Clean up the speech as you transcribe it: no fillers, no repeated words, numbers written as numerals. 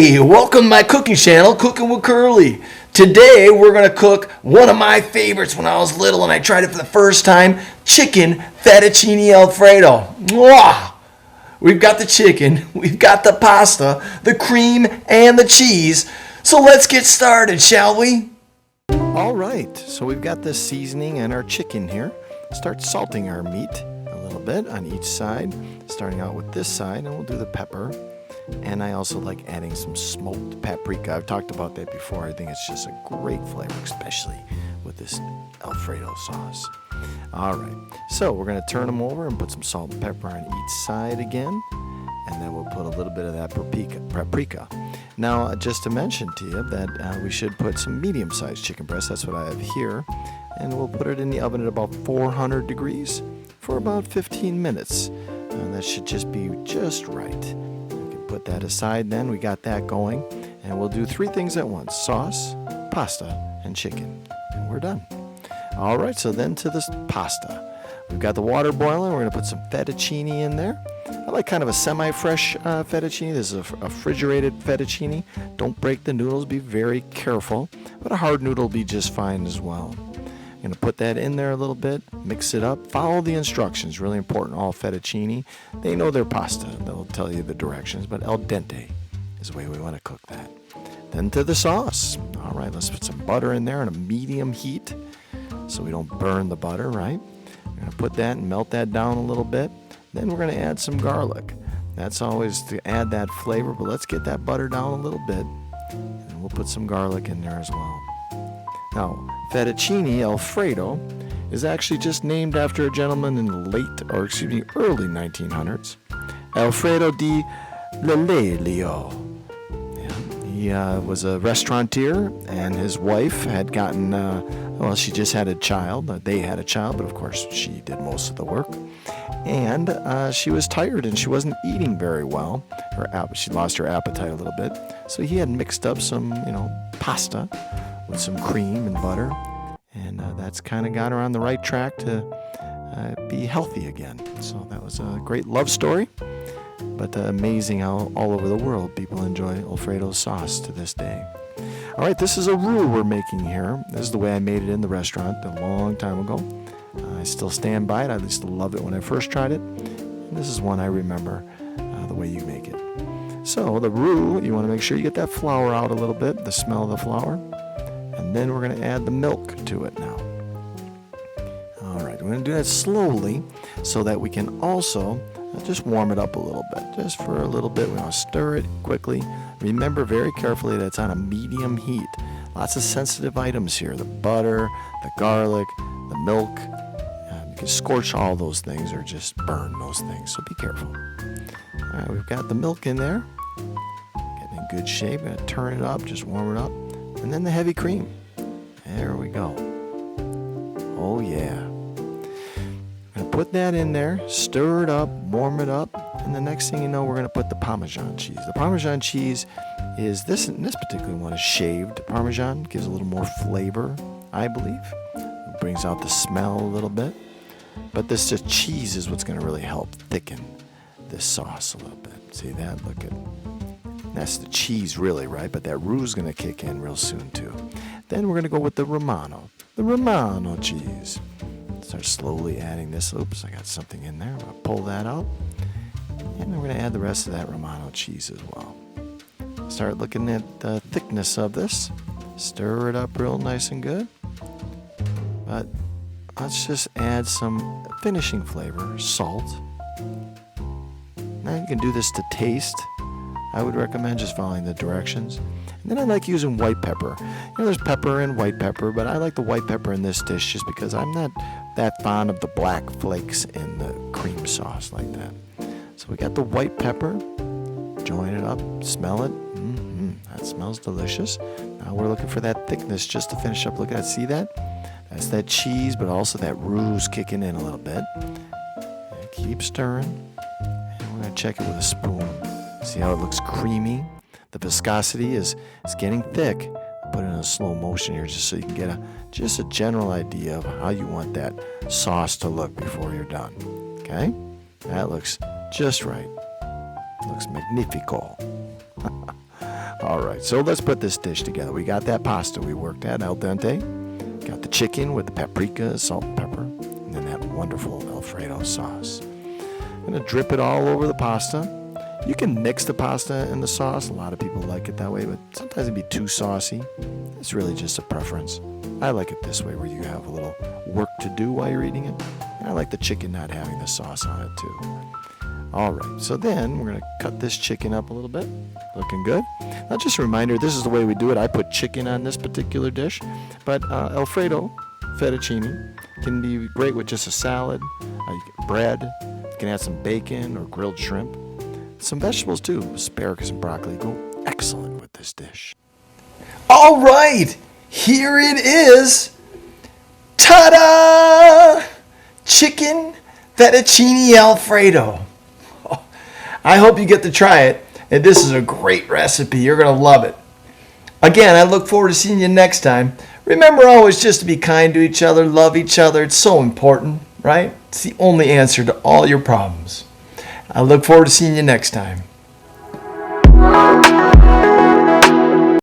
Hey, welcome to my cooking channel, Cooking with Curlee. Today we're going to cook one of my favorites when I was little and I tried it for the first time, Chicken Fettuccine Alfredo. Mwah! We've got the chicken, we've got the pasta, the cream, and the cheese. So let's get started, shall we? All right, so we've got the seasoning and our chicken here. Start salting our meat a little bit on each side, starting out with this side, and we'll do the pepper. And I also like adding some smoked paprika. I've talked about that before. I think it's just a great flavor, especially with this Alfredo sauce. All right, so we're going to turn them over and put some salt and pepper on each side again. And then we'll put a little bit of that paprika. Now, just to mention to you that we should put some medium-sized chicken breast. That's what I have here. And we'll put it in the oven at about 400 degrees for about 15 minutes. And that should just be just right. Put that aside then, we got that going, and we'll do three things at once: sauce, pasta, and chicken, and we're done. All right, so then to this pasta. We've got the water boiling. We're going to put some fettuccine in there. I like kind of a semi-fresh fettuccine. This is a refrigerated fettuccine. Don't break the noodles, be very careful, but a hard noodle will be just fine as well. I'm going to put that in there a little bit, mix it up, follow the instructions. Really important, all fettuccine. They know their pasta. They'll tell you the directions, but al dente is the way we want to cook that. Then to the sauce. All right, let's put some butter in there on a medium heat so we don't burn the butter, right? We're going to put that and melt that down a little bit. Then we're going to add some garlic. That's always to add that flavor, but let's get that butter down a little bit. And we'll put some garlic in there as well. Now, Fettuccine Alfredo is actually just named after a gentleman in the early 1900s, Alfredo di Lelio. He was a restaurateur, and his wife had gotten, she just had a child. They had a child, but of course she did most of the work. And she was tired and she wasn't eating very well. She lost her appetite a little bit. So he had mixed up some, pasta with some cream and butter, and that's kind of got her on the right track to be healthy again. So that was a great love story, but amazing how all over the world people enjoy Alfredo sauce to this day. All right, this is a roux we're making here. This is the way I made it in the restaurant a long time ago. I still stand by it. I used to love it when I first tried it. And this is one I remember the way you make it. So the roux, you want to make sure you get that flour out a little bit, the smell of the flour. And then we're going to add the milk to it now. All right, we're going to do that slowly so that we can also just warm it up a little bit. Just for a little bit, we want to stir it quickly. Remember very carefully that it's on a medium heat. Lots of sensitive items here: the butter, the garlic, the milk. You can scorch all those things or just burn those things, so be careful. All right, we've got the milk in there. Getting in good shape. Going to turn it up, just warm it up. And then the heavy cream. There we go. Oh yeah. I'm going to put that in there, stir it up, warm it up, and the next thing you know, we're going to put the Parmesan cheese. The Parmesan cheese is in this particular one is shaved Parmesan. Gives a little more flavor, I believe. It brings out the smell a little bit. But this just cheese is what's going to really help thicken this sauce a little bit. See that? Look at that's the cheese really, right? But that roux is going to kick in real soon too. Then we're going to go with the Romano cheese. Start slowly adding this. Oops, I got something in there. I'm going to pull that out. And then we're going to add the rest of that Romano cheese as well. Start looking at the thickness of this. Stir it up real nice and good. But let's just add some finishing flavor, salt. Now you can do this to taste. I would recommend just following the directions. And then I like using white pepper. There's pepper and white pepper, but I like the white pepper in this dish just because I'm not that fond of the black flakes in the cream sauce like that. So we got the white pepper. Join it up, smell it. That smells delicious. Now we're looking for that thickness just to finish up. Look at that, see that? That's that cheese, but also that roux kicking in a little bit. And keep stirring. And we're going to check it with a spoon. See how it looks creamy? The viscosity is getting thick. Put it in a slow motion here just so you can get a general idea of how you want that sauce to look before you're done. Okay? That looks just right. Looks magnifico. All right, so let's put this dish together. We got that pasta we worked at al dente. Got the chicken with the paprika, salt and pepper, and then that wonderful Alfredo sauce. I'm gonna drip it all over the pasta. You can mix the pasta and the sauce. A lot of people like it that way, but sometimes it'd be too saucy. It's really just a preference. I like it this way, where you have a little work to do while you're eating it. And I like the chicken not having the sauce on it too. All right, so then we're gonna cut this chicken up a little bit. Looking good. Now just a reminder, this is the way we do it. I put chicken on this particular dish, but Alfredo fettuccine can be great with just a salad, bread. You can add some bacon or grilled shrimp. Some vegetables too, asparagus and broccoli go excellent with this dish. All right, here it is. Ta-da! Chicken Fettuccine Alfredo. Oh, I hope you get to try it, and this is a great recipe. You're going to love it. Again, I look forward to seeing you next time. Remember always just to be kind to each other, love each other. It's so important, right? It's the only answer to all your problems. I look forward to seeing you next time.